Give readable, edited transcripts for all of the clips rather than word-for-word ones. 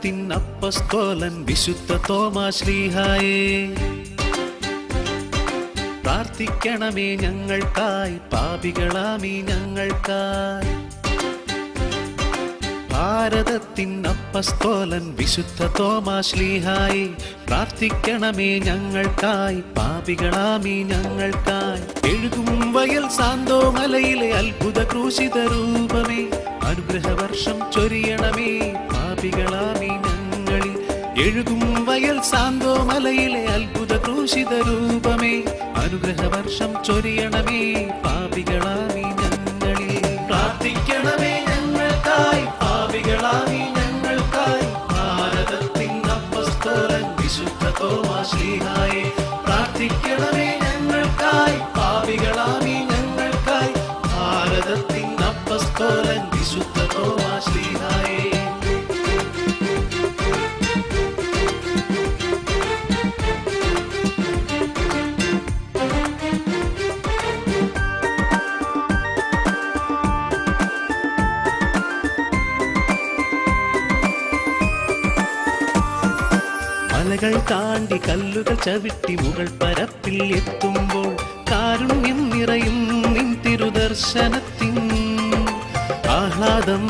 ഭാരതത്തിൻ അപ്പസ്തോലൻ വിശുദ്ധ തോമാശ്ലീഹായേ, പ്രാർത്ഥിക്കണമേ ഞങ്ങൾക്കായി, പാപികളാമീ ഞങ്ങൾക്കായി. ഭാരതത്തിൻ അപ്പസ്തോലൻ വിശുദ്ധ തോമാശ്ലീഹായേ, പ്രാർത്ഥിക്കണമേ ഞങ്ങൾക്കായി, പാപികളാമീ ഞങ്ങൾക്കായി. എഴുകും വയൽ സാന്തോ മലയിലെ അത്ഭുത ക്രൂശിത രൂപമേ, അനുഗ്രഹവർഷം ചൊരിയണമേ പാപികളാമീ ഞങ്ങളിൽ. എഴുകും വയൽ സാന്തോ മലയിലെ അത്ഭുത ക്രൂശിത രൂപമേ, അനുഗ്രഹവർഷം ചൊരിയണമേ പാപികളാമീ ഞങ്ങളിൽ. പ്രാർത്ഥിക്കണമേ ഞങ്ങൾക്കായി, പാപികളാമീ ഞങ്ങൾക്കായി. ഭാരതത്തിൻ അപ്പസ്തോലൻ വിശുദ്ധ തോമാശ്ലീഹായേ, പ്രാർത്ഥിക്കണമേ ഞങ്ങൾക്കായി, പാപികളാമീ ഞങ്ങൾക്കായി. ഭാരതത്തിൻ അപ്പസ്തോലൻ വിശുദ്ധ തോമാശ്ലീഹായേ. മലകൾ താണ്ടി കല്ലുകൾ ചവിട്ടി മുകൾ പരപ്പിൽ എത്തുമ്പോൾ കാരുണ്യം നിറയും നിൻ തിരുദർശനത്തിൻ ആഹ്ലാദം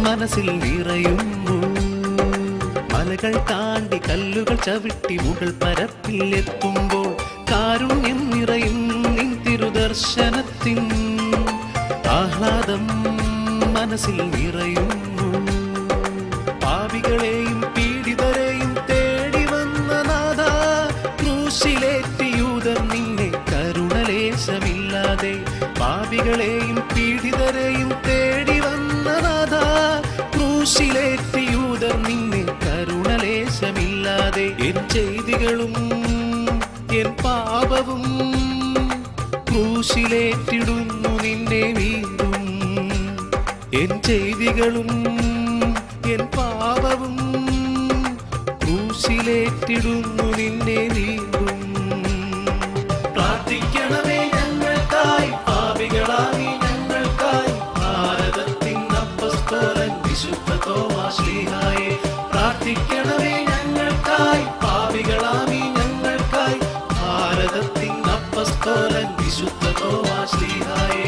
മനസ്സിൽ നിറയുന്നു. മലകൾ താണ്ടി കല്ലുകൾ ചവിട്ടി മുകൾ പരപ്പിൽ എത്തുമ്പോൾ കാരുണ്യം നിറയും നിൻ തിരുദർശനത്തിൻ ആഹ്ലാദം മനസ്സിൽ നിറയുന്നു. പാപികളെയും പീഡിതരെയും തേടി വന്ന നാഥ, ക്രൂശിലേറ്റിയൂതർ നിന്നെ കരുണലേശമില്ലാതെ. പാപികളെയും പീഡിതരെയും തേടി വന്ന നാഥ, ക്രൂശിലേറ്റിയൂതർ നിന്നെ കരുണലേശമില്ലാതെ. എൻ ചെയ്തികളും എൻ പാപവും ക്രൂശിലേറ്റിടുന്നു നിന്നെ വീണ്ടും. എൻ ചെയ്തികളും എൻ പാപവും ക്രൂശിലേറ്റിടുന്നു നിന്നെ വീണ്ടും. പ്രാർത്ഥിക്കണമേ ഞങ്ങൾക്കായി, പാപികളാമീ ഞങ്ങൾക്കായി. ഭാരതത്തിൻ അപ്പസ്തോലൻ വിശുദ്ധ തോമാശ്ലീഹായേ, പ്രാർത്ഥിക്കണമേ ഞങ്ങൾക്കായി, പാപികളാമീ ഞങ്ങൾക്കായി. ഭാരതത്തിൻ അപ്പസ്തോലൻ വിശുദ്ധ തോമാശ്ലീഹായേ.